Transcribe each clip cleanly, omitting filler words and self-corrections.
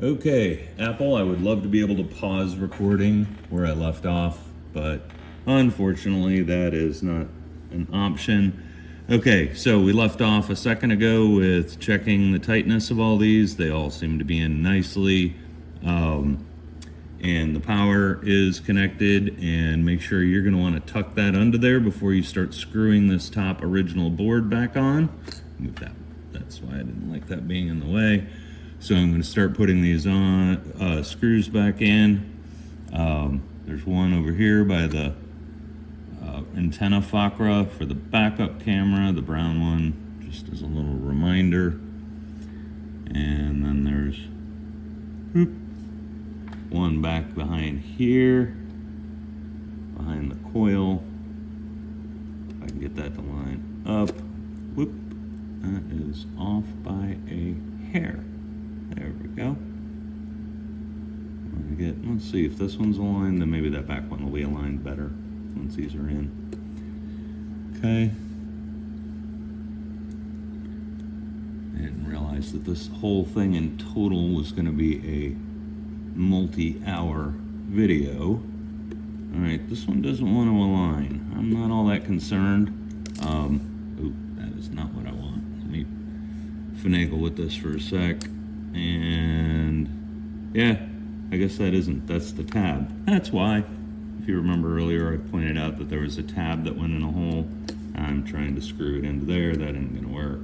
Okay, Apple, I would love to be able to pause recording where I left off, but unfortunately that is not an option. Okay, so we left off a second ago with checking the tightness of all these. They all seem to be in nicely. And the power is connected, and make sure you're going to want to tuck that under there before you start screwing this top original board back on. Move that. That's why I didn't like that being in the way. So I'm going to start putting these on, screws back in. There's one over here by the antenna Fakra for the backup camera, the brown one, just as a little reminder. And then there's one back behind here, behind the coil. If I can get that to line up. Whoop, that is off by a hair. There we go. Let's see if this one's aligned, then maybe that back one will be aligned better once these are in. Okay. I didn't realize that this whole thing in total was going to be a multi-hour video. All right, this one doesn't want to align. I'm not all that concerned. Oh, that is not what I want. Let me finagle with this for a sec. And yeah, I guess that's the tab. That's why. If you remember earlier, I pointed out that there was a tab that went in a hole. I'm trying to screw it into there. That ain't gonna work.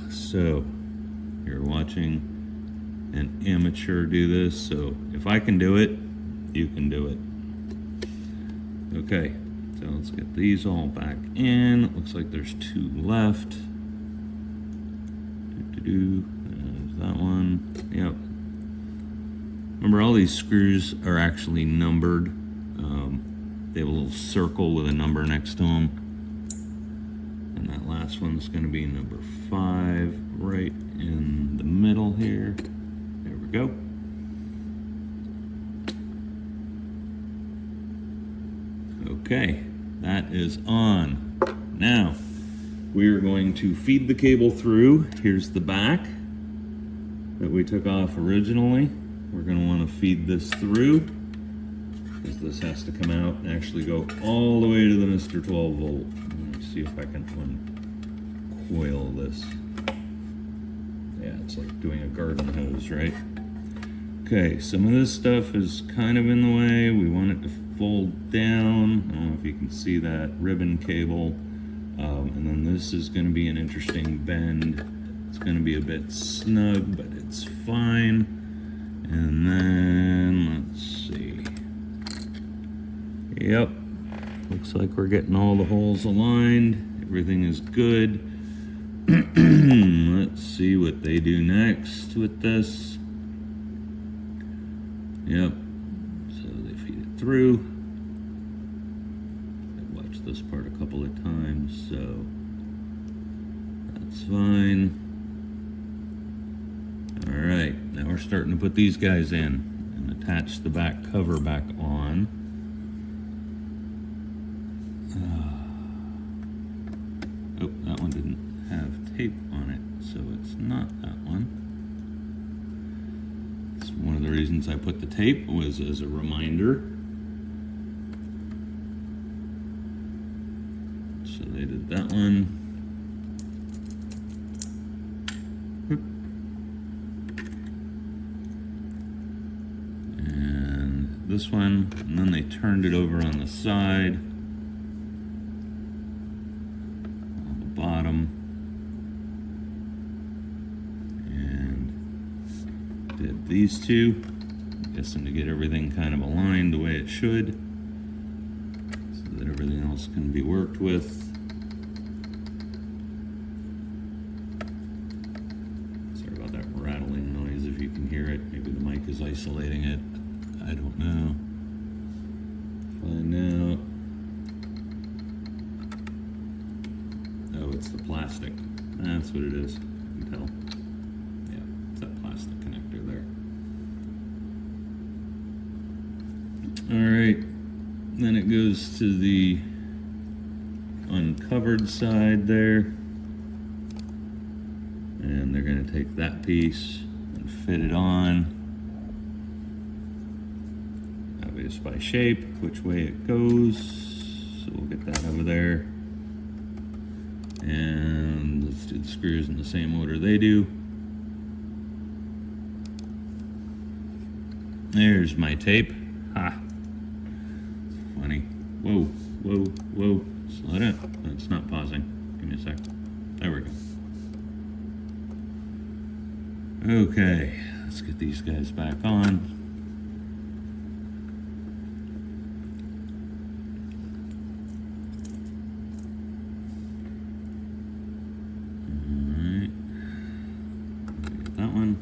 So, you're watching an amateur do this, so if I can do it, you can do it. Okay, so let's get these all back in. It looks like there's two left. There's that one. Yep. Remember, all these screws are actually numbered. They have a little circle with a number next to them. And that last one's going to be number 5, right in the middle here. There we go. Okay, that is on. Now, we are going to feed the cable through. Here's the back that we took off originally. We're going to want to feed this through, because this has to come out and actually go all the way to the Mr. 12 volt. Let me see if I can uncoil this. Yeah, it's like doing a garden hose, right? Okay, some of this stuff is kind of in the way. We want it to fold down. I don't know if you can see that ribbon cable. And then this is going to be an interesting bend. It's going to be a bit snug, but it's fine. And then, let's see. Yep, looks like we're getting all the holes aligned. Everything is good. Let's see what they do next with this. Yep, so they feed it through. I've watched this part a couple of times, so that's fine. All right, now we're starting to put these guys in and attach the back cover back on. Oh, that one didn't have tape on it, so it's not that one. It's one of the reasons I put the tape was as a reminder. So they did that one. This one, and then they turned it over on the side, on the bottom, and did these two. I'm guessing to get everything kind of aligned the way it should, so that everything else can be worked with. Sorry about that rattling noise if you can hear it. Maybe the mic is isolating it. I don't know. Find out. Oh, it's the plastic. That's what it is. You can tell. Yeah, it's that plastic connector there. All right. Then it goes to the uncovered side there. And they're going to take that piece and and fit it on. Obvious by shape, which way it goes. So we'll get that over there. And let's do the screws in the same order they do. There's my tape. Ha! It's funny. Whoa, whoa, whoa. Slow down. It's not pausing. Give me a sec. There we go. Okay, let's get these guys back on. Alright. Get that one.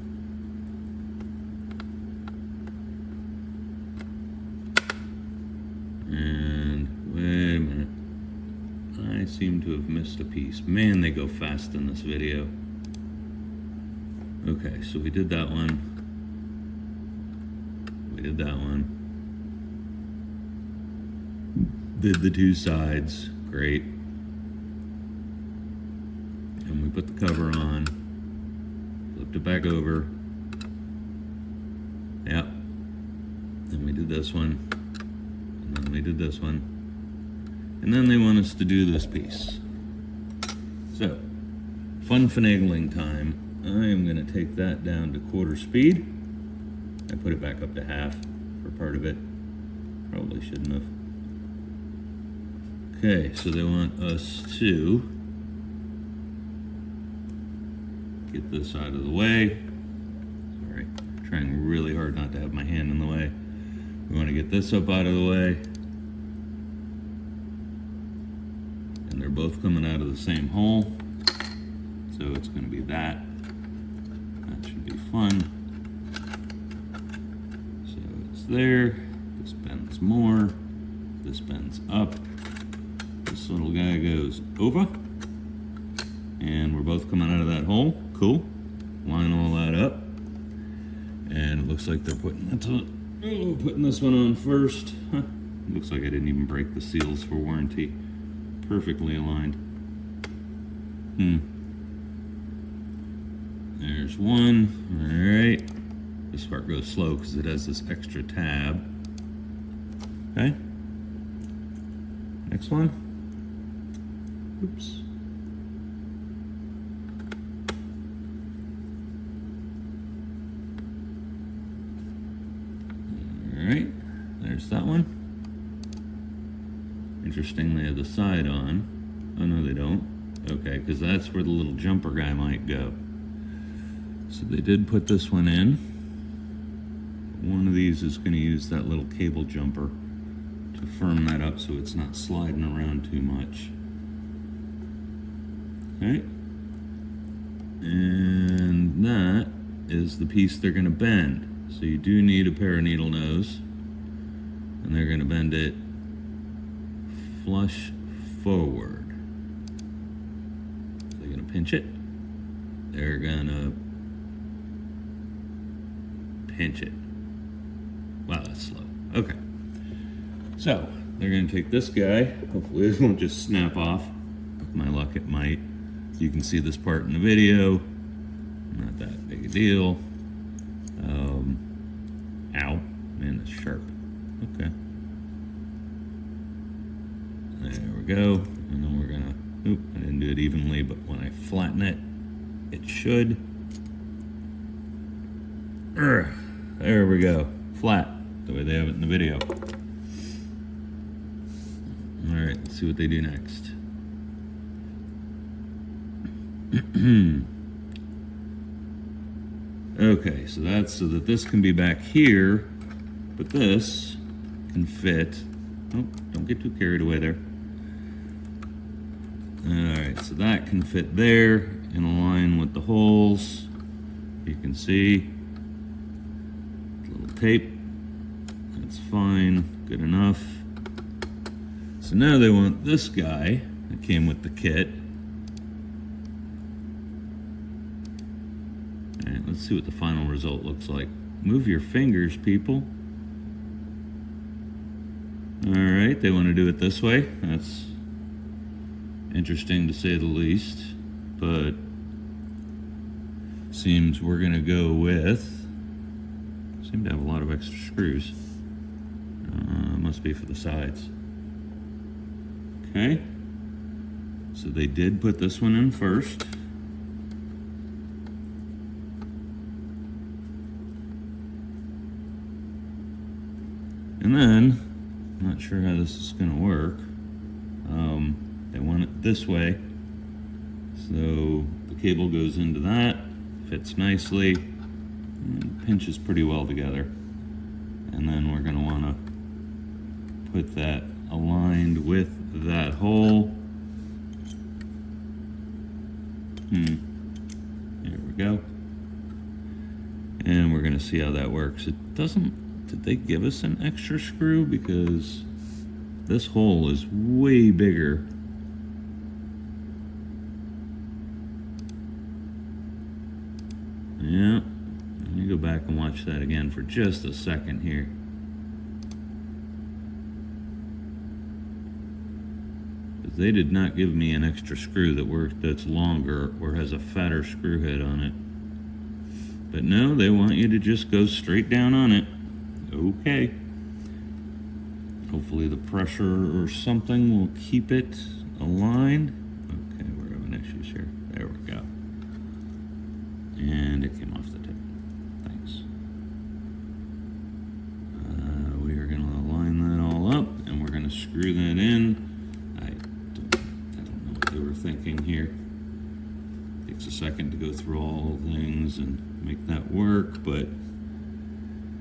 And wait a minute. I seem to have missed a piece. Man, they go fast in this video. Okay, so we did that one. We did that one. Did the two sides. Great. And we put the cover on. Flipped it back over. Yep. Then we did this one. And then we did this one. And then they want us to do this piece. So, fun finagling time. I am going to take that down to quarter speed. I put it back up to half for part of it. Probably shouldn't have. Okay, so they want us to get this out of the way. Sorry, I'm trying really hard not to have my hand in the way. We want to get this up out of the way. And they're both coming out of the same hole. So it's going to be that. That should be fun. So it's there. This bends more. This bends up. This little guy goes over. And we're both coming out of that hole. Cool. Line all that up. And it looks like they're putting this one on first. Huh. Looks like I didn't even break the seals for warranty. Perfectly aligned. There's one. Alright. This part goes slow because it has this extra tab. Okay. Next one. Oops. Alright. There's that one. Interesting, they have the side on. Oh, no, they don't. Okay, because that's where the little jumper guy might go. So they did put this one in. One of these is going to use that little cable jumper to firm that up so it's not sliding around too much. Okay. And that is the piece they're going to bend. So you do need a pair of needle nose. And they're going to bend it flush forward. They're going to pinch it. They're going to pinch it. Wow, that's slow. Okay. So, they're going to take this guy. Hopefully this won't just snap off. With my luck, it might. You can see this part in the video. Not that big a deal. Ow. Man, that's sharp. Okay. There we go. And then we're gonna, oop, I didn't do it evenly, but when I flatten it, it should. There we go. Flat, the way they have it in the video. All right, let's see what they do next. Okay, so that's so that this can be back here, but this can fit. Oh, don't get too carried away there. Alright, so that can fit there in line with the holes. You can see little tape. That's fine, good enough. So now they want this guy that came with the kit. Alright, let's see what the final result looks like. Move your fingers, people. Alright, they want to do it this way. That's interesting to say the least. But seems we're gonna go with, seem to have a lot of extra screws. Must be for the sides. Okay, so they did put this one in first. And then, I'm not sure how this is gonna work. They want it this way. So the cable goes into that, fits nicely, and pinches pretty well together. And then we're gonna wanna put that aligned with that hole. There we go. And we're gonna see how that works. It doesn't, did they give us an extra screw? Because this hole is way bigger. Yeah, let me go back and watch that again for just a second here. Because they did not give me an extra screw that's longer or has a fatter screw head on it. But no, they want you to just go straight down on it. Okay. Hopefully the pressure or something will keep it aligned. Okay, we're having issues here. There we go. And it came off the tip. Thanks. We are going to align that all up, and we're going to screw that in. I don't know what they were thinking here. Takes a second to go through all the things and make that work, but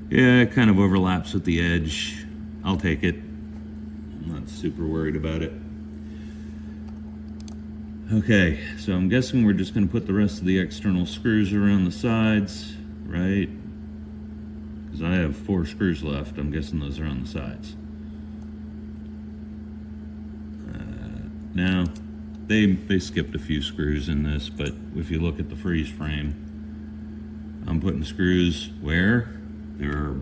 yeah, it kind of overlaps with the edge. I'll take it. I'm not super worried about it. Okay, so I'm guessing we're just going to put the rest of the external screws around the sides, right? Because I have 4 screws left. I'm guessing those are on the sides. Now, they skipped a few screws in this, but if you look at the freeze frame, I'm putting screws where there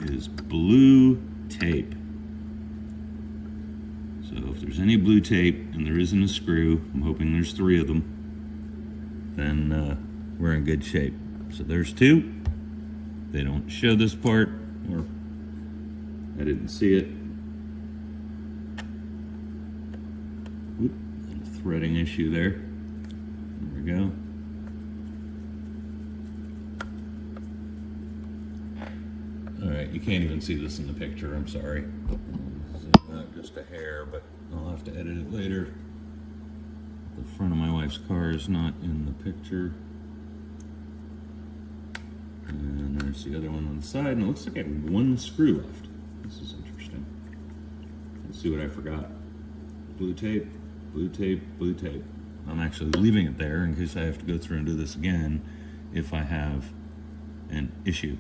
is blue tape. So if there's any blue tape and there isn't a screw, I'm hoping there's 3 of them, then we're in good shape. So there's 2. They don't show this part, or I didn't see it. Oop, threading issue there. There we go. All right, you can't even see this in the picture, I'm sorry. Not just a hair, but I'll have to edit it later. The front of my wife's car is not in the picture. And there's the other one on the side, and it looks like I have 1 screw left. This is interesting. Let's see what I forgot. Blue tape, blue tape, blue tape. I'm actually leaving it there in case I have to go through and do this again if I have an issue.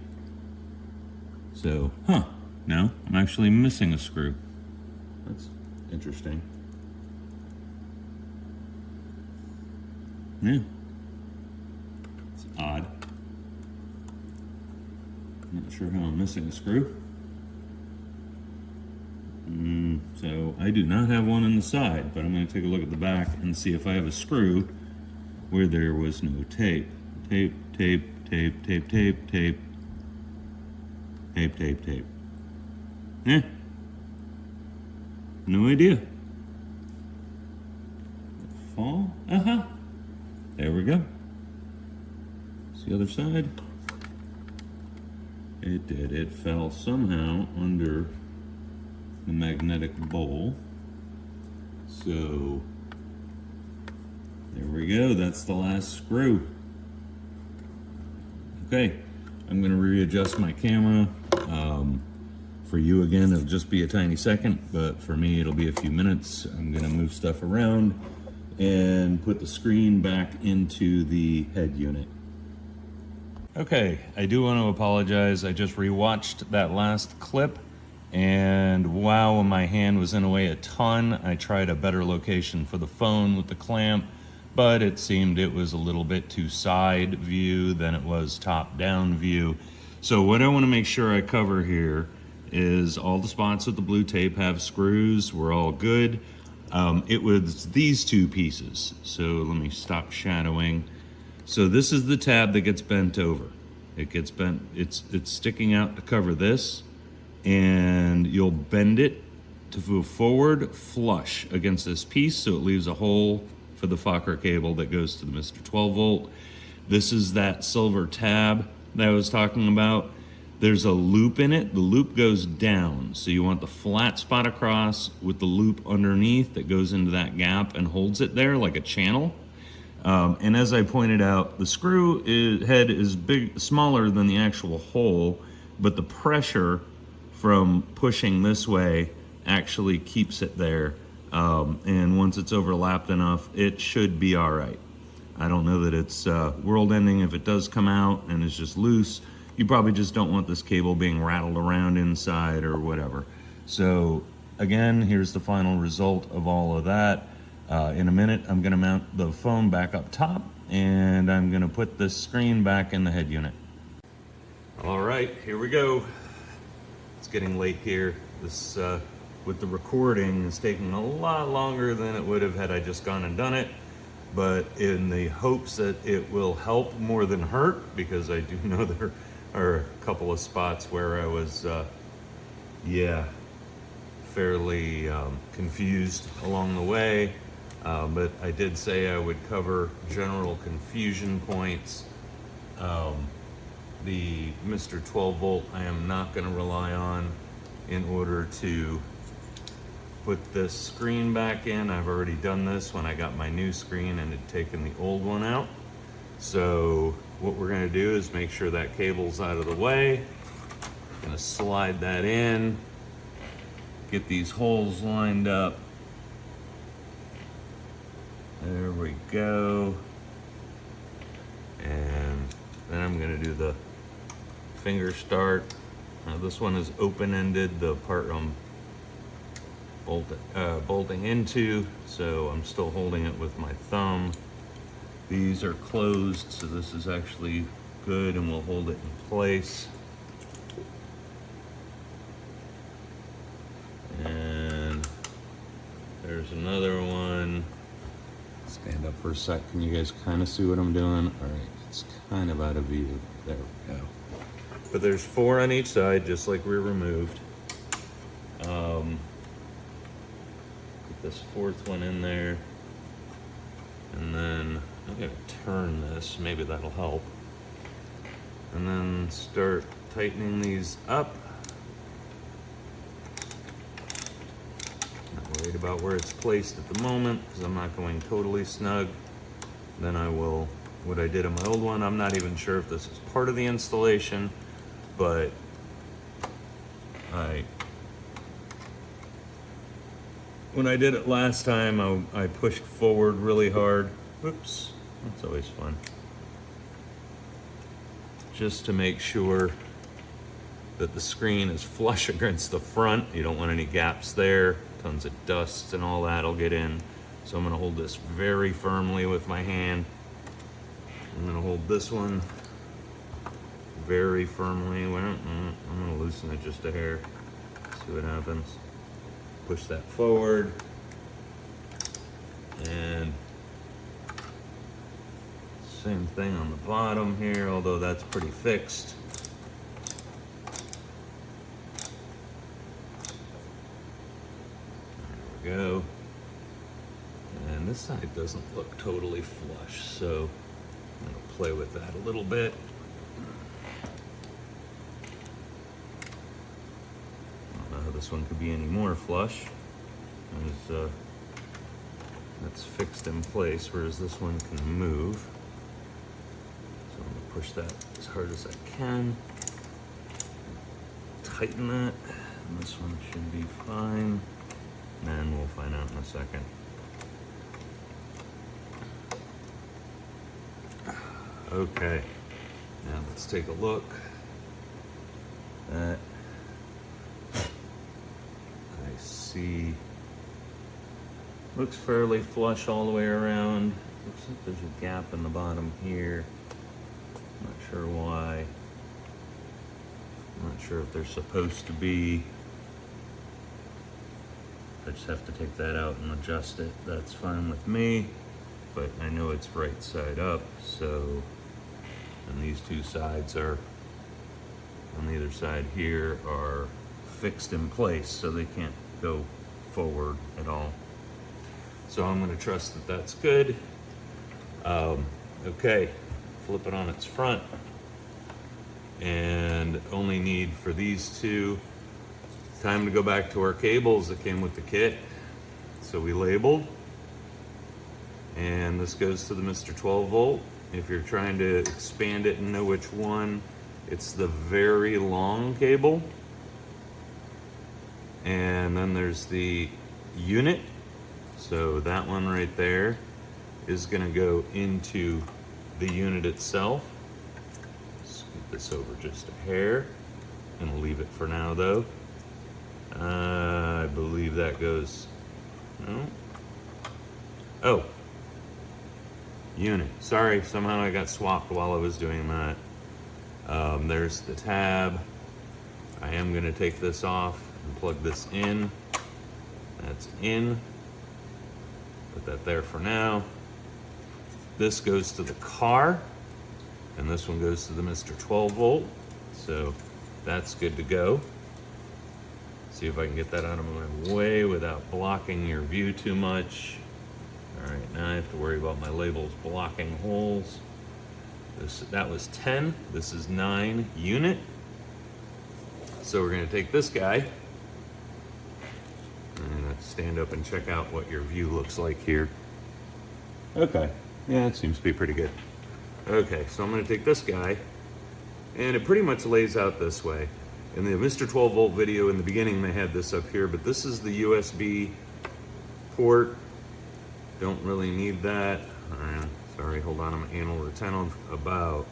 So, no, I'm actually missing a screw. That's interesting. Yeah. It's odd. Not sure how I'm missing a screw. So I do not have one on the side, but I'm going to take a look at the back and see if I have a screw where there was no tape. Tape, tape, tape, tape, tape, tape. Tape, tape, tape. No idea. Fall? There we go. It's the other side. It did. It fell somehow under the magnetic bowl. So there we go. That's the last screw. Okay, I'm going to readjust my camera. For you, again, it'll just be a tiny second, but for me, it'll be a few minutes. I'm going to move stuff around and put the screen back into the head unit. Okay, I do want to apologize. I just rewatched that last clip, and wow, my hand was in the way a ton. I tried a better location for the phone with the clamp, but it seemed it was a little bit too side view than it was top down view. So what I want to make sure I cover here is all the spots with the blue tape have screws. We're all good. It was these 2 pieces. So let me stop shadowing. So this is the tab that gets bent over. It gets bent, it's sticking out to cover this, and you'll bend it to move forward flush against this piece so it leaves a hole for the Fokker cable that goes to the Mr. 12 volt. This is that silver tab that I was talking about. There's a loop in it. The loop goes down, so you want the flat spot across with the loop underneath that goes into that gap and holds it there like a channel. And as I pointed out, the screw head is smaller than the actual hole, but the pressure from pushing this way actually keeps it there. And once it's overlapped enough, it should be all right. I don't know that it's world ending if it does come out and it's just loose. You probably just don't want this cable being rattled around inside or whatever. So again, here's the final result of all of that. In a minute, I'm gonna mount the phone back up top, and I'm gonna put this screen back in the head unit. All right, here we go. It's getting late here. This, with the recording, is taking a lot longer than it would have had I just gone and done it, but in the hopes that it will help more than hurt, because I do know there are a couple of spots where I was, fairly confused along the way. But I did say I would cover general confusion points. The Mr. 12 volt I am not going to rely on in order to put this screen back in. I've already done this when I got my new screen and had taken the old one out. So what we're going to do is make sure that cable's out of the way. I'm going to slide that in, get these holes lined up. There we go. And then I'm going to do the finger start. Now this one is open-ended, the part I'm bolting into, so I'm still holding it with my thumb. These are closed, so this is actually good and will hold it in place. And there's another one. Stand up for a sec. Can you guys kind of see what I'm doing? All right, it's kind of out of view. There we go. But there's 4 on each side, just like we removed. Put this 4th one in there. And then I'm gonna turn this, maybe that'll help. And then start tightening these up. Not worried about where it's placed at the moment, because I'm not going totally snug. Then I will, what I did on my old one, I'm not even sure if this is part of the installation, but when I did it last time, I pushed forward really hard. Whoops, that's always fun. Just to make sure that the screen is flush against the front. You don't want any gaps there. Tons of dust and all that'll get in. So I'm gonna hold this very firmly with my hand. I'm gonna hold this one very firmly. I'm gonna loosen it just a hair. See what happens. Push that forward. And same thing on the bottom here, although that's pretty fixed. There we go. And this side doesn't look totally flush, so I'm gonna play with that a little bit. I don't know how this one could be any more flush. That's fixed in place, whereas this one can move. So I'm gonna push that as hard as I can. Tighten that, and this one should be fine. And we'll find out in a second. Okay, now let's take a look at, I see, looks fairly flush all the way around. Looks like there's a gap in the bottom here. Not sure why. I'm not sure if they're supposed to be. I just have to take that out and adjust it. That's fine with me. but I know it's right side up, so, and these two sides are, on either side here, are fixed in place, so they can't go forward at all. So I'm gonna trust that that's good. Okay, flip it on its front. And only need for these two. Time to go back to our cables that came with the kit. So we labeled. And this goes to the Mr. 12 volt. If you're trying to expand it and know which one, it's the very long cable. And then there's the unit. So that one right there is gonna go into the unit itself. Scoot this over just a hair. Gonna leave it for now though. I believe that goes, no. Oh, unit. Sorry, somehow I got swapped while I was doing that. There's the tab. I am gonna take this off and plug this in. That's in. Put that there for now. This goes to the car, and this one goes to the Mr. 12 volt. So that's good to go. See if I can get that out of my way without blocking your view too much. All right, now I have to worry about my labels blocking holes. That was 10, this is 9 unit. So we're gonna take this guy. I'm gonna stand up and check out what your view looks like here. Okay, yeah, it seems to be pretty good. Okay, so I'm gonna take this guy, and it pretty much lays out this way. In the Mr. 12 volt video in the beginning, they had this up here, but this is the USB port. Don't really need that. Sorry, hold on, I'm anal retentive about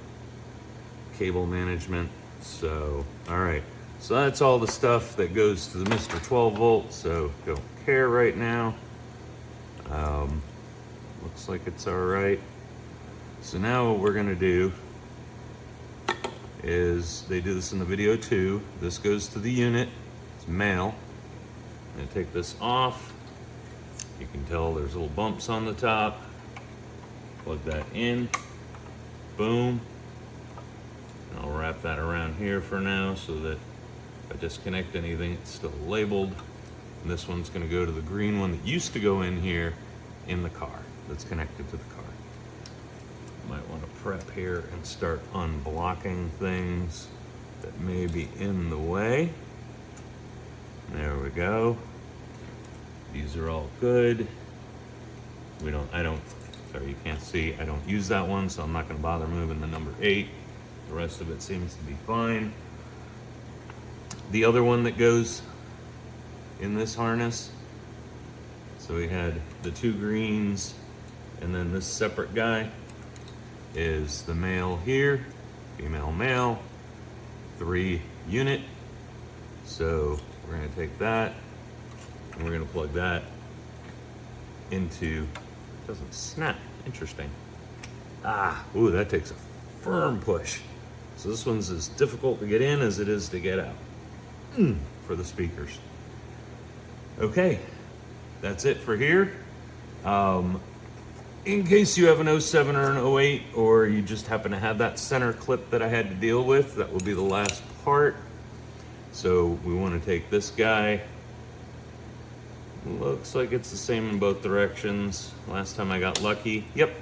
cable management. So, all right. So that's all the stuff that goes to the Mr. 12 volt, so don't care right now. Looks like it's all right. So now what we're gonna do is, they do this in the video too. This goes to the unit, it's male. I'm gonna take this off. You can tell there's little bumps on the top. Plug that in, boom. And I'll wrap that around here for now so that if I disconnect anything, it's still labeled. And this one's gonna go to the green one that used to go in here in the car, that's connected to the car. Might wanna prep here and start unblocking things that may be in the way. There we go. These are all good. Sorry, you can't see, I don't use that one, so I'm not gonna bother moving the number 8. The rest of it seems to be fine. The other one that goes in this harness, so we had the 2 greens, and then this separate guy is the male here, female male, 3 unit. So we're gonna take that, and we're gonna plug that into, it doesn't snap, interesting. Ooh, that takes a firm push. So this one's as difficult to get in as it is to get out for the speakers. Okay, that's it for here. In case you have an 07 or an 08, or you just happen to have that center clip that I had to deal with, that will be the last part. So we want to take this guy. Looks like it's the same in both directions. Last time I got lucky. Yep.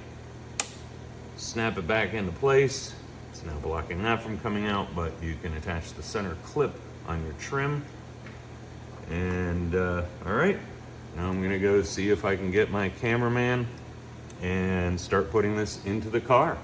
Snap it back into place. It's now blocking that from coming out, but you can attach the center clip on your trim. And all right, now I'm gonna go see if I can get my cameraman and start putting this into the car.